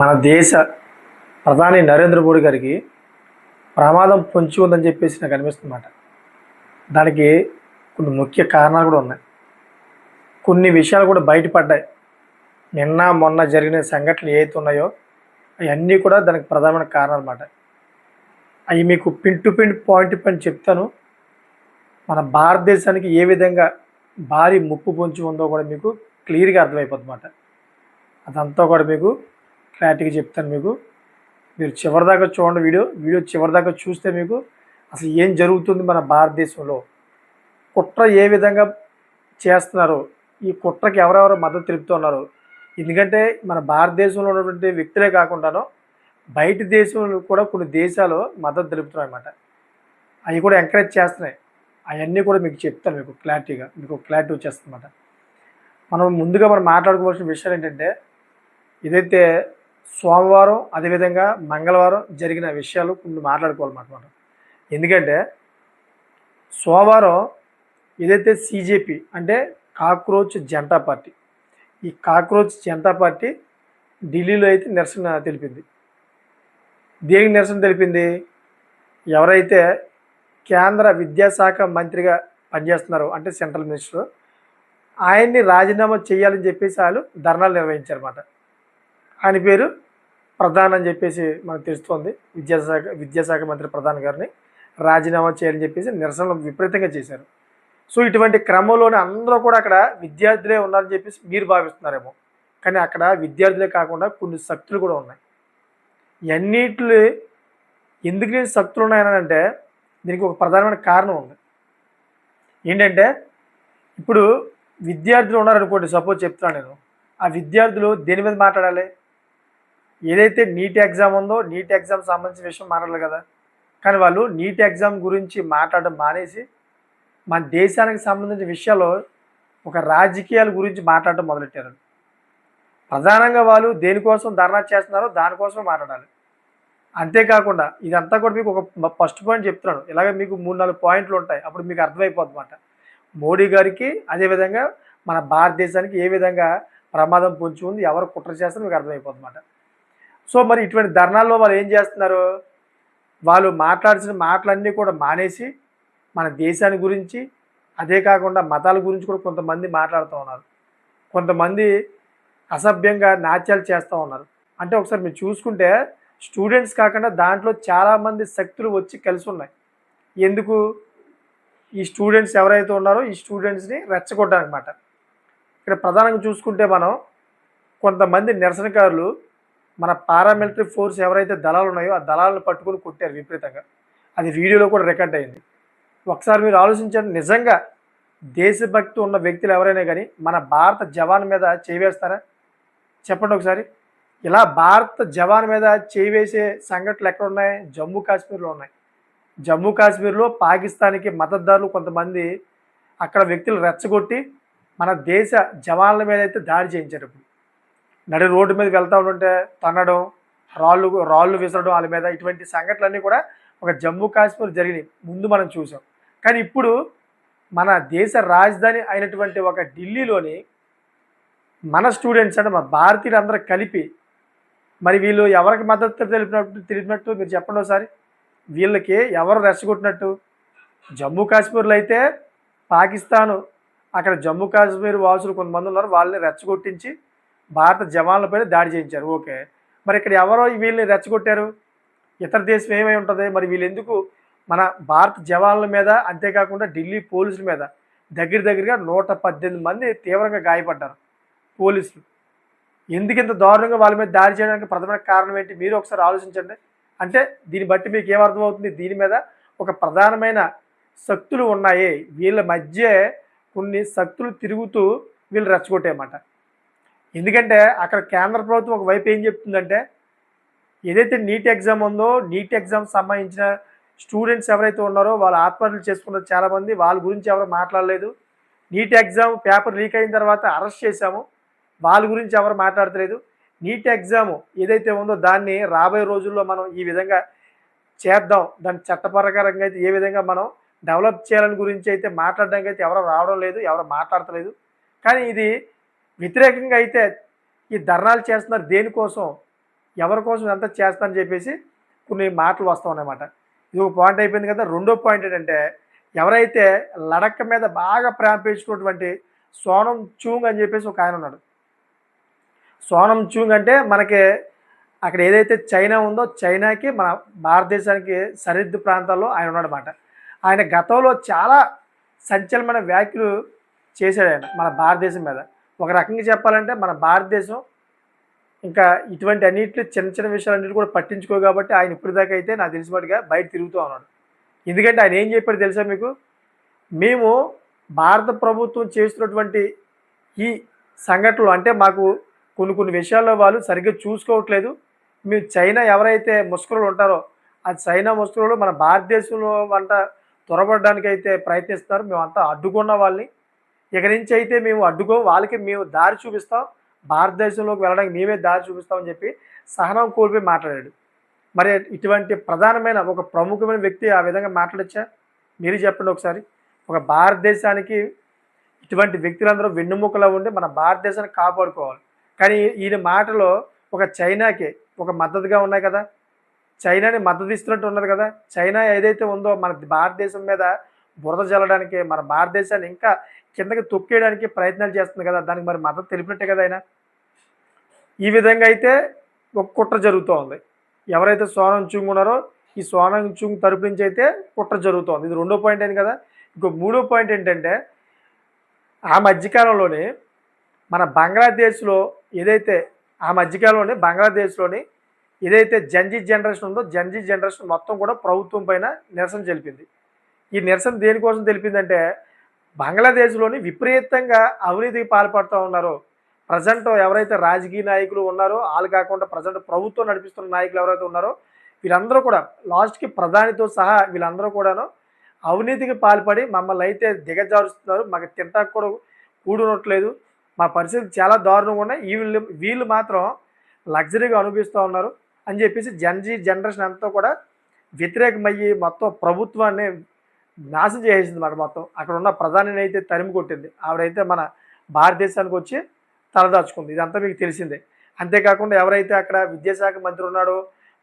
మన దేశ ప్రధాని నరేంద్ర మోడీ గారికి ప్రమాదం పొంచి ఉందని చెప్పేసి నాకు అనిపిస్తుందన్నమాట. దానికి కొన్ని ముఖ్య కారణాలు కూడా ఉన్నాయి. కొన్ని విషయాలు కూడా బయటపడ్డాయి. నిన్న మొన్న జరిగిన సంఘటనలు ఏవైతే ఉన్నాయో అవన్నీ కూడా దానికి ప్రధానమైన కారణాలు అన్నమాట. అవి మీకు pin to pin point to point చెప్తాను. మన భారతదేశానికి ఏ విధంగా భారీ ముప్పు పొంచి ఉందో కూడా మీకు క్లియర్గా అర్థమైపోతుందన్నమాట. అదంతా కూడా మీకు క్లారిటీగా చెప్తాను. మీరు చివరిదాకా చూడండి. వీడియో చివరిదాకా చూస్తే మీకు అసలు ఏం జరుగుతుంది మన భారతదేశంలో, కుట్ర ఏ విధంగా చేస్తున్నారు, ఈ కుట్రకి ఎవరెవరు మద్దతు తెలుపుతున్నారు. ఎందుకంటే మన భారతదేశంలో ఉన్నటువంటి వ్యక్తులే కాకుండాను బయట దేశంలో కూడా కొన్ని దేశాలు మద్దతు తెలుపుతున్నాయి అన్నమాట. అవి కూడా ఎంకరేజ్ చేస్తున్నాయి. అవన్నీ కూడా మీకు చెప్తాను. మీకు క్లారిటీ వచ్చేస్తుంది అన్నమాట. మనం మాట్లాడుకోవాల్సిన విషయాలు ఏంటంటే, ఇదైతే సోమవారం అదేవిధంగా మంగళవారం జరిగిన విషయాలు కొన్ని మాట్లాడుకోవాలన్నమాట మనం. ఎందుకంటే సోమవారం ఏదైతే సీజేపీ అంటే కాక్రోచ్ జనతా పార్టీ, ఈ కాక్రోచ్ జనతా పార్టీ ఢిల్లీలో అయితే నిరసన తెలిపింది. దేనికి నిరసన తెలిపింది? ఎవరైతే కేంద్ర విద్యాశాఖ మంత్రిగా పనిచేస్తున్నారో అంటే సెంట్రల్ మినిస్టర్, ఆయన్ని రాజీనామా చేయాలని చెప్పేసి వాళ్ళు ధర్నాలు నిర్వహించారన్నమాట. ఆయన పేరు ప్రధాన్ అని చెప్పేసి మనకు తెలుస్తోంది. విద్యాశాఖ మంత్రి ప్రధాన్ గారిని రాజీనామా చేయాలని చెప్పేసి నిరసనలు విపరీతంగా చేశారు. సో ఇటువంటి క్రమంలోనే అందరూ కూడా అక్కడ విద్యార్థులే ఉన్నారని చెప్పేసి మీరు భావిస్తున్నారేమో, కానీ అక్కడ విద్యార్థులే కాకుండా కొన్ని శక్తులు కూడా ఉన్నాయి. ఇవన్నిటిలో ఎందుకు నేను శక్తులు ఉన్నాయనంటే దీనికి ఒక ప్రధానమైన కారణం ఉంది. ఏంటంటే ఇప్పుడు విద్యార్థులు ఉన్నారనుకోండి, సపోజ్ చెప్తున్నాను నేను, ఆ విద్యార్థులు దేని మీద మాట్లాడాలి? ఏదైతే నీట్ ఎగ్జామ్ ఉందో నీట్ ఎగ్జామ్ సంబంధించిన విషయం మాట్లాడాలి కదా. కానీ వాళ్ళు నీట్ ఎగ్జామ్ గురించి మాట్లాడడం మానేసి మన దేశానికి సంబంధించిన విషయాలు ఒక రాజకీయాల గురించి మాట్లాడడం మొదలెట్టారు. ప్రధానంగా వాళ్ళు దేనికోసం ధర్నా చేస్తున్నారో దానికోసం మాట్లాడాలి. అంతేకాకుండా ఇదంతా కూడా మీకు ఒక ఫస్ట్ పాయింట్ చెప్తున్నాను. ఇలాగే మీకు 3-4 పాయింట్లు ఉంటాయి. అప్పుడు మీకు అర్థమైపోద్ది అన్నమాట. మోడీ గారికి అదేవిధంగా మన భారతదేశానికి ఏ విధంగా ప్రమాదం పొంచి ఉంది, ఎవరు కుట్ర చేస్తారో మీకు అర్థమైపోద్ది అన్నమాట. సో మరి ఇటువంటి ధర్నాల్లో వాళ్ళు ఏం చేస్తున్నారు? వాళ్ళు మాట్లాడాల్సిన మాటలన్నీ కూడా మానేసి మన దేశాన్ని గురించి, అదే కాకుండా మతాల గురించి కూడా కొంతమంది మాట్లాడుతూ ఉన్నారు. కొంతమంది అసభ్యంగా నాట్యాలు చేస్తూ ఉన్నారు. అంటే ఒకసారి మీరు చూసుకుంటే స్టూడెంట్స్ కాకుండా దాంట్లో చాలామంది శక్తులు వచ్చి కలిసి ఉన్నాయి. ఎందుకు? ఈ స్టూడెంట్స్ ఎవరైతే ఉన్నారో ఈ స్టూడెంట్స్ని రెచ్చగొట్టాలన్నమాట. ఇక్కడ ప్రధానంగా చూసుకుంటే మనం కొంతమంది నిరసనకారులు మన పారామిలిటరీ ఫోర్స్ ఎవరైతే దళాలు ఉన్నాయో ఆ దళాలను పట్టుకొని కొట్టారు విపరీతంగా. అది వీడియోలో కూడా రికార్డ్ అయింది. ఒకసారి మీరు ఆలోచించండి, నిజంగా దేశభక్తి ఉన్న వ్యక్తులు ఎవరైనా కానీ మన భారత జవాన్ మీద చేయి వేస్తారా? చెప్పండి ఒకసారి. ఇలా భారత జవాన్ మీద చేయి వేసే సంఘటనలు ఎక్కడ ఉన్నాయి? జమ్మూ కాశ్మీర్లో ఉన్నాయి. జమ్మూ కాశ్మీర్లో పాకిస్తాన్కి మద్దతుదారులు కొంతమంది అక్కడ వ్యక్తులు రెచ్చగొట్టి మన దేశ జవాన్ల మీద అయితే దాడి చేయించారు. నడి రోడ్డు మీద వెళ్తూ ఉంటుంటే తన్నడం, రాళ్ళు విసరడం వాళ్ళ మీద, ఇటువంటి సంఘటనలన్నీ కూడా ఒక జమ్మూ కాశ్మీర్ జరిగినాయి. ముందు మనం చూసాం. కానీ ఇప్పుడు మన దేశ రాజధాని అయినటువంటి ఒక ఢిల్లీలోని మన స్టూడెంట్స్ అంటే మన భారతీయులందరూ కలిపి మరి వీళ్ళు ఎవరికి మద్దతు తెలిపినట్టు మీరు చెప్పండి ఒకసారి. వీళ్ళకి ఎవరు రెచ్చగొట్టినట్టు? జమ్మూ కాశ్మీర్లో అయితే పాకిస్తాను అక్కడ జమ్మూ కాశ్మీర్ వాసులు కొంతమంది ఉన్నారు, వాళ్ళని రెచ్చగొట్టించి భారత జవాన్లపైన దాడి చేయించారు. ఓకే, మరి ఇక్కడ ఎవరో వీళ్ళని రెచ్చగొట్టారు? ఇతర దేశం ఏమై ఉంటుంది? మరి వీళ్ళు ఎందుకు మన భారత జవాన్ల మీద, అంతేకాకుండా ఢిల్లీ పోలీసుల మీద దగ్గరగా 118 మంది తీవ్రంగా గాయపడ్డారు పోలీసులు. ఎందుకు ఇంత దారుణంగా వాళ్ళ మీద దాడి చేయడానికి ప్రధాన కారణం ఏంటి? మీరు ఒకసారి ఆలోచించండి. అంటే దీన్ని బట్టి మీకు ఏమర్థమవుతుంది? దీని మీద ఒక ప్రధానమైన శక్తులు ఉన్నాయి. వీళ్ళ మధ్య కొన్ని శక్తులు తిరుగుతూ వీళ్ళు రెచ్చగొట్టేయమాట. ఎందుకంటే అక్కడ కేంద్ర ప్రభుత్వం ఒకవైపు ఏం చెప్తుందంటే, ఏదైతే నీట్ ఎగ్జామ్ ఉందో నీట్ ఎగ్జామ్ సంబంధించిన స్టూడెంట్స్ ఎవరైతే ఉన్నారో వాళ్ళు ఆత్మహత్యలు చేసుకున్నారు చాలామంది, వాళ్ళ గురించి ఎవరు మాట్లాడలేదు. నీట్ ఎగ్జామ్ పేపర్ లీక్ అయిన తర్వాత అరెస్ట్ చేశాము, వాళ్ళ గురించి ఎవరు మాట్లాడతలేదు. నీట్ ఎగ్జామ్ ఏదైతే ఉందో దాన్ని రాబోయే రోజుల్లో మనం ఈ విధంగా చేద్దాం, దాన్ని చట్టపరకంగా అయితే ఏ విధంగా మనం డెవలప్ చేయాలని గురించి అయితే మాట్లాడడానికి అయితే ఎవరు రావడం లేదు, ఎవరు మాట్లాడతలేదు. కానీ ఇది వ్యతిరేకంగా అయితే ఈ ధర్నాలు చేస్తున్నారు. దేనికోసం? ఎవరి కోసం ఎంత చేస్తానని చెప్పేసి కొన్ని మాటలు వస్తూ ఉన్నాయన్నమాట. ఇది ఒక పాయింట్ అయిపోయింది కదా. రెండో పాయింట్ ఏంటంటే, ఎవరైతే లడఖ్ మీద బాగా ప్రేమ పెంచుకున్నటువంటి సోనం చూంగ్ అని చెప్పేసి ఒక ఆయన ఉన్నాడు. సోనం చూంగ్ అంటే మనకి అక్కడ ఏదైతే చైనా ఉందో చైనాకి మన భారతదేశానికి సరిహద్దు ప్రాంతాల్లో ఆయన ఉన్నాడనమాట. ఆయన గతంలో చాలా సంచలనమైన వ్యాఖ్యలు చేశాడు ఆయన మన భారతదేశం మీద. ఒక రకంగా చెప్పాలంటే మన భారతదేశం ఇంకా ఇటువంటి అన్నింటిలో చిన్న చిన్న విషయాలన్నిటి కూడా పట్టించుకో కాబట్టి ఆయన ఇప్పటిదాకా అయితే నాకు తెలిసినట్టుగా బయట తిరుగుతూ ఉన్నాడు. ఎందుకంటే ఆయన ఏం చెప్పాడు తెలుసా మీకు? మేము భారత ప్రభుత్వం చేస్తున్నటువంటి ఈ సంఘటనలు అంటే మాకు కొన్ని కొన్ని విషయాల్లో వాళ్ళు సరిగ్గా చూసుకోవట్లేదు. మేము చైనా ఎవరైతే ముష్కరులు ఉంటారో ఆ చైనా ముష్కరులు మన భారతదేశంలో వంట త్వరపడడానికైతే ప్రయత్నిస్తారు. మేమంతా అడ్డుకున్న వాళ్ళని ఇక నుంచి అయితే మేము అడ్డుకోం, వాళ్ళకి మేము దారి చూపిస్తాం, భారతదేశంలోకి వెళ్ళడానికి మేమే దారి చూపిస్తామని చెప్పి సహనం కోల్పోయి మాట్లాడాడు. మరి ఇటువంటి ప్రధానమైన ఒక ప్రముఖమైన వ్యక్తి ఆ విధంగా మాట్లాడచ్చా? మీరు చెప్పండి ఒకసారి. ఒక భారతదేశానికి ఇటువంటి వ్యక్తులందరూ వెన్నుముకలా ఉండి మన భారతదేశాన్ని కాపాడుకోవాలి. కానీ ఈయన మాటలో ఒక చైనాకి ఒక మద్దతుగా ఉన్నాయి కదా, చైనాని మద్దతు ఇస్తున్నట్టు ఉన్నది కదా. చైనా ఏదైతే ఉందో మన భారతదేశం మీద బురద జల్లడానికి, మన భారతదేశాన్ని ఇంకా కిందకి తొక్కేయడానికి ప్రయత్నాలు చేస్తుంది కదా, దానికి మరి మద్దతు తెలిపినట్టే కదా ఆయన. ఈ విధంగా అయితే ఒక కుట్ర జరుగుతూ ఉంది. ఎవరైతే సోనం చుంగ్ ఉన్నారో ఈ సోనం చుంగ్ తరపు నుంచి అయితే కుట్ర జరుగుతోంది. ఇది రెండో పాయింట్ అయింది కదా. ఇంకో మూడో పాయింట్ ఏంటంటే, ఆ మధ్యకాలంలోనే మన బంగ్లాదేశ్లో ఏదైతే ఆ మధ్యకాలంలోనే బంగ్లాదేశ్లోని ఏదైతే జంజీ జనరేషన్ ఉందో జంజీ జనరేషన్ మొత్తం కూడా ప్రభుత్వం పైన నిరసన తెలిపింది. ఈ నిరసన దేనికోసం తెలిపిందంటే, బంగ్లాదేశ్లోని విపరీతంగా అవినీతికి పాల్పడుతూ ఉన్నారో ప్రజెంట్ ఎవరైతే రాజకీయ నాయకులు ఉన్నారో వాళ్ళు కాకుండా ప్రజెంట్ ప్రభుత్వం నడిపిస్తున్న నాయకులు ఎవరైతే ఉన్నారో వీళ్ళందరూ కూడా లాస్ట్కి ప్రధానితో సహా వీళ్ళందరూ కూడాను అవినీతికి పాల్పడి మమ్మల్ని అయితే దిగజారుస్తున్నారు, మాకు తింటాకు కూడా కూడునట్లేదు, మా పరిస్థితి చాలా దారుణంగా ఉన్నాయి, వీళ్ళు మాత్రం లగ్జరీగా అనుభవిస్తూ ఉన్నారు అని చెప్పేసి జంజీ జనరేషన్ అంతా కూడా వ్యతిరేకమయ్యి మొత్తం ప్రభుత్వాన్ని నాశనం చేసేసింది అన్నమాట. మొత్తం అక్కడ ఉన్న ప్రధానిని అయితే తరిమి కొట్టింది. ఆవిడైతే మన భారతదేశానికి వచ్చి తలదాచుకుంది. ఇదంతా మీకు తెలిసిందే. అంతేకాకుండా ఎవరైతే అక్కడ విద్యాశాఖ మంత్రి ఉన్నాడో,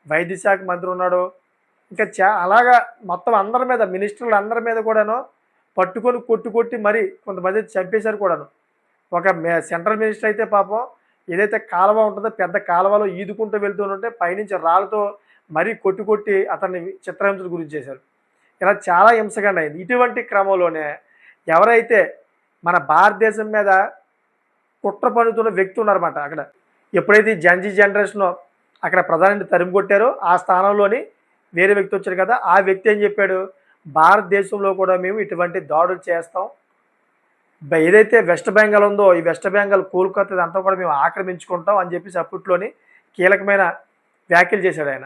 వైద్య శాఖ మంత్రి ఉన్నాడో, ఇంకా అలాగా మొత్తం అందరి మీద మినిస్టర్లు అందరి మీద కూడాను పట్టుకొని కొట్టి మరి కొంతమంది చంపేశారు కూడాను. ఒక సెంట్రల్ మినిస్టర్ అయితే పాపం ఏదైతే కాలువ ఉంటుందో పెద్ద కాలువలో ఈదుకుంటూ వెళ్తుంటే పైనుంచి రాళ్ళతో మరీ కొట్టి అతన్ని చిత్రహింసల గురించి చేశారు. ఇలా చాలా హింసకండి అయింది. ఇటువంటి క్రమంలోనే ఎవరైతే మన భారతదేశం మీద కుట్ర పన్నుతున్న వ్యక్తి ఉన్నారన్నమాట అక్కడ. ఎప్పుడైతే ఈ జంజీ జనరేషన్ అక్కడ ప్రధాని తరిమి కొట్టారో ఆ స్థానంలోని వేరే వ్యక్తి వచ్చారు కదా, ఆ వ్యక్తి ఏం చెప్పాడు, భారతదేశంలో కూడా మేము ఇటువంటి దాడులు చేస్తాం, ఏదైతే వెస్ట్ బెంగాల్ ఉందో ఈ వెస్ట్ బెంగాల్ కోల్కతా ఇదంతా కూడా మేము ఆక్రమించుకుంటాం అని చెప్పేసి అప్పట్లోని కీలకమైన వ్యాఖ్యలు చేశాడు ఆయన.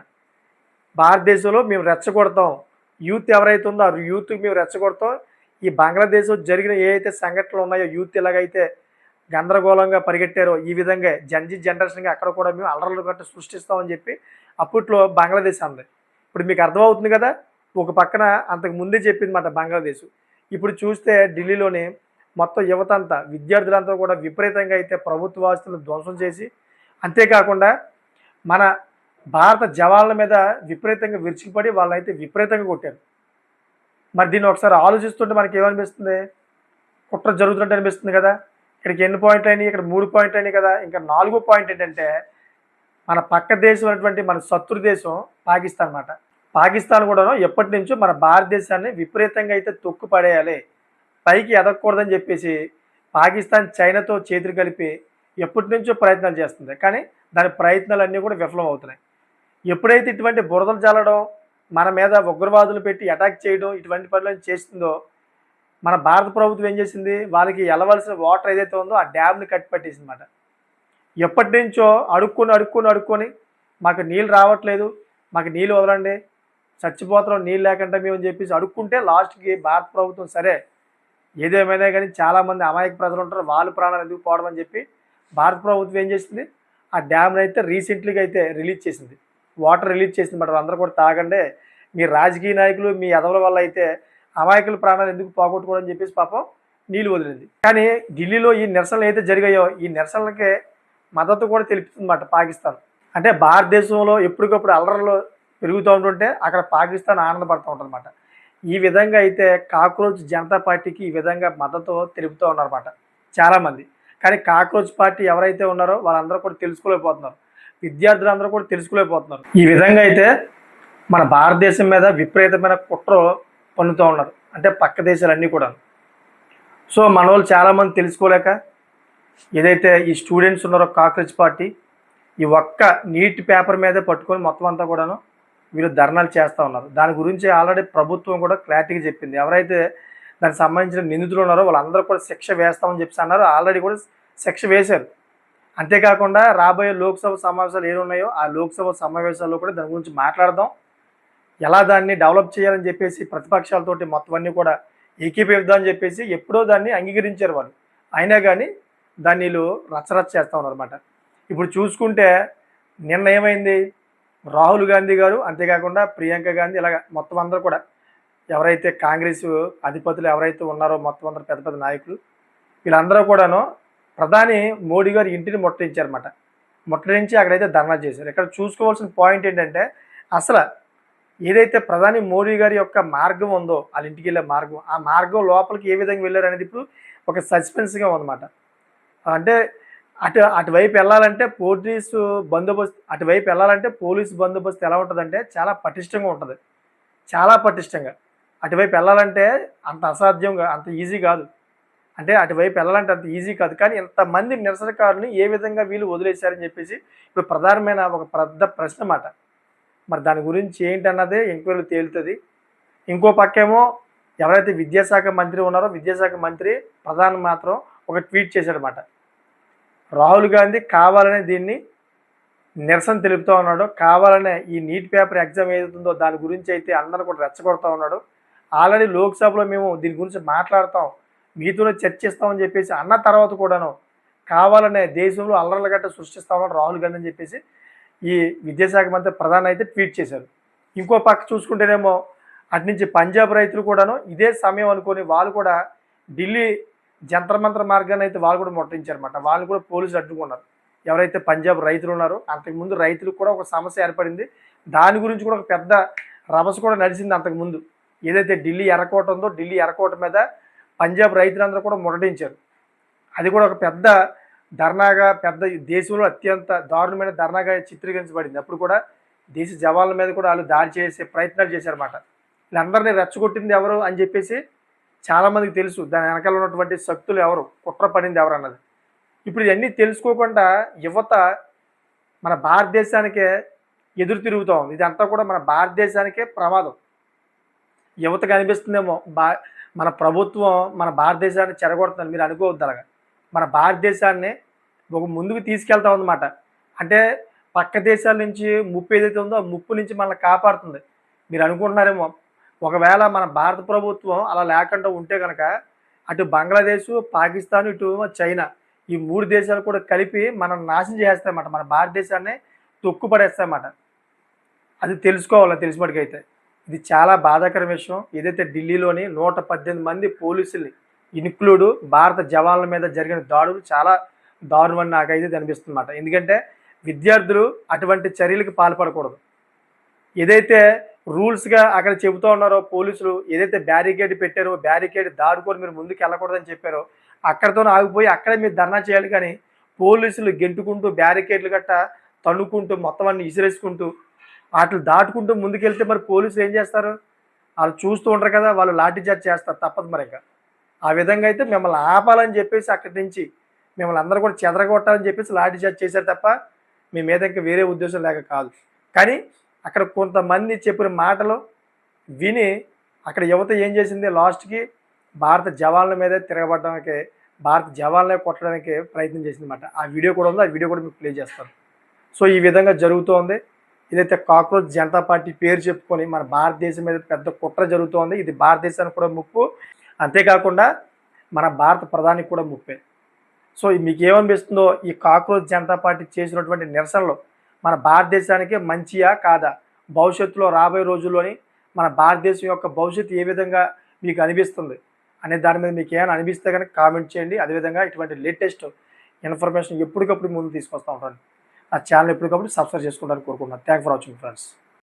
భారతదేశంలో మేము రెచ్చగొడతాం, యూత్ ఎవరైతే ఉందో ఆ యూత్కి మేము రెచ్చగొడతాం, ఈ బంగ్లాదేశ్లో జరిగిన ఏ అయితే సంఘటనలు ఉన్నాయో యూత్ ఎలాగైతే గందరగోళంగా పరిగెట్టారో ఈ విధంగా జంజీ జనరేషన్గా అక్కడ కూడా మేము అల్లర్లు గట్ట సృష్టిస్తామని చెప్పి అప్పట్లో బంగ్లాదేశ్ అంది. ఇప్పుడు మీకు అర్థమవుతుంది కదా, ఒక పక్కన అంతకు ముందే చెప్పింది మాట బంగ్లాదేశ్. ఇప్పుడు చూస్తే ఢిల్లీలోని మొత్తం యువత అంతా విద్యార్థులంతా కూడా విపరీతంగా అయితే ప్రభుత్వ ఆస్తులను ధ్వంసం చేసి, అంతేకాకుండా మన భారత జవాన్ల మీద విపరీతంగా విరుచుకుపడి వాళ్ళైతే విపరీతంగా కొట్టారు. మరి దీన్ని ఒకసారి ఆలోచిస్తుంటే మనకి ఏమనిపిస్తుంది, కుట్ర జరుగుతున్నట్టు అనిపిస్తుంది కదా. ఇక్కడికి ఎన్ని పాయింట్లు అయినాయి, ఇక్కడ 3 పాయింట్లు అయినాయి కదా. ఇంకా 4వ పాయింట్ ఏంటంటే, మన పక్క దేశం అనేటువంటి మన శత్రు దేశం పాకిస్తాన్ అన్నమాట. పాకిస్తాన్ కూడాను ఎప్పటి నుంచో మన భారతదేశాన్ని విపరీతంగా అయితే తొక్కు పడేయాలి, పైకి ఎదగకూడదని చెప్పేసి పాకిస్తాన్ చైనాతో చేతులు కలిపి ఎప్పటి నుంచో ప్రయత్నాలు చేస్తుంది. కానీ దాని ప్రయత్నాలన్నీ కూడా విఫలం అవుతున్నాయి. ఎప్పుడైతే ఇటువంటి బురదలు చల్లడం, మన మీద ఉగ్రవాదులు పెట్టి అటాక్ చేయడం ఇటువంటి పనులను చేస్తుందో, మన భారత ప్రభుత్వం ఏం చేసింది, వాళ్ళకి వెళ్ళవలసిన వాటర్ ఏదైతే ఉందో ఆ డ్యామ్ని కట్టిపట్టేసింది అన్నమాట. ఎప్పటి నుంచో అడుక్కొని మాకు నీళ్ళు రావట్లేదు, మాకు నీళ్ళు వదలండి, చచ్చిపోతున్నాం నీళ్ళు లేకుండా మేము అని చెప్పేసి అడుక్కుంటే లాస్ట్కి భారత ప్రభుత్వం సరే ఏదేమైనా కానీ చాలామంది అమాయక ప్రజలు ఉంటారు, వాళ్ళు ప్రాణాలు ఎందుకు పోవడం అని చెప్పి భారత ప్రభుత్వం ఏం చేసింది, ఆ డ్యామ్ని అయితే రీసెంట్లీగా అయితే రిలీజ్ చేసింది, వాటర్ రిలీజ్ చేసింది మాట. అందరూ కూడా తాగండి, మీ రాజకీయ నాయకులు మీ ఎదవల వల్ల అయితే అమాయకుల ప్రాణాలు ఎందుకు పోగొట్టుకోవడం అని చెప్పేసి పాపం నీళ్ళు వదిలింది. కానీ ఢిల్లీలో ఈ నిరసనలు అయితే జరిగాయో ఈ నిరసనలకే మద్దతు కూడా తెలుపుతుందన్నమాట పాకిస్తాన్. అంటే భారతదేశంలో ఎప్పటికప్పుడు అల్లర్లు పెరుగుతూ ఉంటుంటే అక్కడ పాకిస్తాన్ ఆనందపడుతూ ఉంటుందన్నమాట. ఈ విధంగా అయితే కాక్రోచ్ జనతా పార్టీకి ఈ విధంగా మద్దతు తెలుపుతూ ఉన్నారన్నమాట చాలామంది. కానీ కాక్రోచ్ పార్టీ ఎవరైతే ఉన్నారో వాళ్ళందరూ కూడా తెలుసుకోలేకపోతున్నారు. విద్యార్థులందరూ కూడా తెలుసుకోలేకపోతున్నారు. ఈ విధంగా అయితే మన భారతదేశం మీద విపరీతమైన కుట్రలు పన్నుతూ ఉన్నారు. అంటే పక్క దేశాలన్నీ కూడా. సో మనోళ్ళు చాలామంది తెలుసుకోలేక ఏదైతే ఈ స్టూడెంట్స్ ఉన్నారో కాక్రోచ్ పార్టీ ఈ ఒక్క నీట్ పేపర్ మీదే పట్టుకొని మొత్తం అంతా కూడాను వీళ్ళు ధర్నాలు చేస్తూ ఉన్నారు. దాని గురించి ఆల్రెడీ ప్రభుత్వం కూడా క్లారిటీగా చెప్పింది. ఎవరైతే దానికి సంబంధించిన నిందితులు ఉన్నారో వాళ్ళందరూ కూడా శిక్ష వేస్తామని చెప్పి అన్నారు. ఆల్రెడీ కూడా శిక్ష వేశారు. అంతేకాకుండా రాబోయే లోక్సభ సమావేశాలు ఏమున్నాయో ఆ లోక్సభ సమావేశాల్లో కూడా దాని గురించి మాట్లాడదాం. ఎలా దాన్ని డెవలప్ చేయాలని చెప్పేసి ప్రతిపక్షాలతోటి మొత్తం అన్నీ కూడా ఏకీభవిద్దామని చెప్పేసి ఎప్పుడో దాన్ని అంగీకరించారు వాళ్ళు. అయినా కానీ దాన్ని వీళ్ళు రచ్చరచ్చ చేస్తూ ఉన్నారు అనమాట. ఇప్పుడు చూసుకుంటే నిన్న ఏమైంది, రాహుల్ గాంధీ గారు అంతేకాకుండా ప్రియాంక గాంధీ ఇలాగ మొత్తం అందరూ కూడా ఎవరైతే కాంగ్రెస్ అధిపతులు ఎవరైతే ఉన్నారో మొత్తం అందరూ పెద్ద పెద్ద నాయకులు వీళ్ళందరూ కూడాను ప్రధాని మోడీ గారు ఇంటిని ముట్టడించారన్నమాట. ముట్టడించి అక్కడైతే ధర్నా చేశారు. ఇక్కడ చూసుకోవాల్సిన పాయింట్ ఏంటంటే అసలు ఏదైతే ప్రధాని మోడీ గారి యొక్క మార్గం ఉందో వాళ్ళ ఇంటికి వెళ్ళే మార్గం, ఆ మార్గం లోపలికి ఏ విధంగా వెళ్ళారు అనేది ఇప్పుడు ఒక సస్పెన్స్గా ఉందన్నమాట. అంటే అటువైపు వెళ్ళాలంటే పోలీసు బందోబస్తు ఎలా ఉంటుందంటే చాలా పటిష్టంగా ఉంటుంది. చాలా పటిష్టంగా అటువైపు వెళ్ళాలంటే అంత అసాధ్యంగా అంత ఈజీ కాదు. అంటే అటువైపు వెళ్ళాలంటే అంత ఈజీ కాదు. కానీ ఇంతమంది నిరసనకారుని ఏ విధంగా వీళ్ళు వదిలేశారని చెప్పేసి ఇప్పుడు ప్రధానమైన ఒక పెద్ద ప్రశ్న మాట. మరి దాని గురించి ఏంటన్నదే ఎంక్వైరీలు తేలుతుంది. ఇంకో పక్కేమో ఎవరైతే విద్యాశాఖ మంత్రి ఉన్నారో విద్యాశాఖ మంత్రి ప్రధాని మాత్రం ఒక ట్వీట్ చేశాడనమాట. రాహుల్ గాంధీ కావాలనే దీన్ని నిరసన తెలుపుతూ ఉన్నాడు. కావాలనే ఈ నీట్ పేపర్ ఎగ్జామ్ ఏదైతుందో దాని గురించి అయితే అందరూ కూడా రెచ్చగొడతా ఉన్నాడు. ఆల్రెడీ లోక్సభలో మేము దీని గురించి మాట్లాడతాం, మీతోనే చర్చిస్తామని చెప్పేసి అన్న తర్వాత కూడాను కావాలనే దేశంలో అల్లర్ల గట్ట సృష్టిస్తామని రాహుల్ గాంధీ అని చెప్పేసి ఈ విద్యాశాఖ మంత్రి ప్రధాని అయితే ట్వీట్ చేశారు. ఇంకో పక్క చూసుకుంటేనేమో అటు నుంచి పంజాబ్ రైతులు కూడాను ఇదే సమయం అనుకొని వాళ్ళు కూడా ఢిల్లీ జంతర్ మంతర్ మార్గాన్ని అయితే వాళ్ళు కూడా ముట్టడించారన్నమాట. వాళ్ళు కూడా పోలీసులు అడ్డుకున్నారు. ఎవరైతే పంజాబ్ రైతులు ఉన్నారో అంతకుముందు రైతులకు కూడా ఒక సమస్య ఏర్పడింది. దాని గురించి కూడా ఒక పెద్ద రభస కూడా నడిచింది అంతకుముందు. ఏదైతే ఢిల్లీ ఎర్రకోట ఉందో ఢిల్లీ ఎర్రకోట మీద పంజాబ్ రైతులందరూ కూడా ముట్టడించారు. అది కూడా ఒక పెద్ద ధర్నాగా పెద్ద దేశంలో అత్యంత దారుణమైన ధర్నాగా చిత్రీకరించబడింది. అప్పుడు కూడా దేశ జవాన్ల మీద కూడా వాళ్ళు దాడి చేసే ప్రయత్నాలు చేశారన్నమాట. వీళ్ళందరినీ రెచ్చగొట్టింది ఎవరు అని చెప్పేసి చాలామందికి తెలుసు. దాని వెనకాల ఉన్నటువంటి శక్తులు ఎవరు, కుట్ర పడింది ఎవరు అన్నది. ఇప్పుడు ఇవన్నీ తెలుసుకోకుండా యువత మన భారతదేశానికే ఎదురు తిరుగుతూ ఉంది. ఇదంతా కూడా మన భారతదేశానికే ప్రమాదం. యువతకు అనిపిస్తుందేమో మన ప్రభుత్వం మన భారతదేశాన్ని చెడగొడుతుందని. మీరు అనుకోవద్దు అలాగా. మన భారతదేశాన్ని ఒక ముందుకు తీసుకెళ్తా ఉందన్నమాట. అంటే పక్క దేశాల నుంచి ముప్పు ఏదైతే ఉందో ఆ ముప్పు నుంచి మనల్ని కాపాడుతుంది. మీరు అనుకుంటున్నారేమో ఒకవేళ మన భారత ప్రభుత్వం అలా లేకుండా ఉంటే కనుక అటు బంగ్లాదేశ్, పాకిస్తాన్, ఇటు చైనా ఈ 3 దేశాలు కూడా కలిపి మనం నాశనం చేస్తాయన్నమాట. మన భారతదేశాన్ని తొక్కుపడేస్తాయన్నమాట. అది తెలుసుకోవాలి తెలిసినప్పటికైతే. ఇది చాలా బాధాకర విషయం. ఏదైతే ఢిల్లీలోని 118 మంది పోలీసుల్ని ఇన్క్లూడ్ భారత జవాన్ల మీద జరిగిన దాడులు చాలా దారుణమని నాకైతే అనిపిస్తుందన్నమాట. ఎందుకంటే విద్యార్థులు అటువంటి చర్యలకు పాల్పడకూడదు. ఏదైతే రూల్స్గా అక్కడ చెబుతూ ఉన్నారో పోలీసులు, ఏదైతే బ్యారికేడ్ పెట్టారో బ్యారికేడ్ దాడుకొని మీరు ముందుకు వెళ్ళకూడదని చెప్పారో అక్కడితో ఆగిపోయి అక్కడే మీరు ధర్నా చేయాలి. కానీ పోలీసులు గెంటుకుంటూ బ్యారికేడ్లు గట్టా తన్నుకుంటూ మొత్తం అన్ని ఇసిరేసుకుంటూ వాటిని దాటుకుంటూ ముందుకెళ్తే మరి పోలీసులు ఏం చేస్తారు? వాళ్ళు చూస్తూ ఉంటారు కదా, వాళ్ళు లాఠీ చార్జ్ చేస్తారు, తప్పదు మరి. ఇంకా ఆ విధంగా అయితే మిమ్మల్ని ఆపాలని చెప్పేసి అక్కడి నుంచి మిమ్మల్ని అందరూ కూడా చెదరగొట్టాలని చెప్పేసి లాఠీ చార్జ్ చేశారు తప్ప మీ మీద ఇంకా వేరే ఉద్దేశం లేక కాదు. కానీ అక్కడ కొంతమంది చెప్పిన మాటలు విని అక్కడ యువత ఏం చేసింది, లాస్ట్కి భారత జవాన్ల మీద తిరగబడడానికి, భారత జవాన్లే కొట్టడానికి ప్రయత్నం చేసిందన్నమాట. ఆ వీడియో కూడా ఉంది, ఆ వీడియో కూడా మీకు ప్లే చేస్తాను. సో ఈ విధంగా జరుగుతోంది. ఇదైతే కాక్రోచ్ జనతా పార్టీ పేరు చెప్పుకొని మన భారతదేశం మీద పెద్ద కుట్ర జరుగుతోంది. ఇది భారతదేశానికి కూడా ముప్పు, అంతేకాకుండా మన భారత ప్రధానికి కూడా ముప్పే. సో మీకు ఏమనిపిస్తుందో ఈ కాక్రోచ్ జనతా పార్టీ చేసినటువంటి నిరసనలు మన భారతదేశానికి మంచియా కాదా, భవిష్యత్తులో రాబోయే రోజుల్లోని మన భారతదేశం యొక్క భవిష్యత్తు ఏ విధంగా మీకు అనిపిస్తుంది అనే దాని మీద మీకు ఏమైనా అనిపిస్తే కనుక కామెంట్ చేయండి. అదేవిధంగా ఇటువంటి లేటెస్ట్ ఇన్ఫర్మేషన్ ఎప్పటికప్పుడు ముందు తీసుకొస్తూ ఉంటాను. నా ఛానల్ ఎప్పటికప్పుడు సబ్స్క్రైబ్ చేసుకుంటారని కోరుకుంటున్నాను. Thank for watching friends.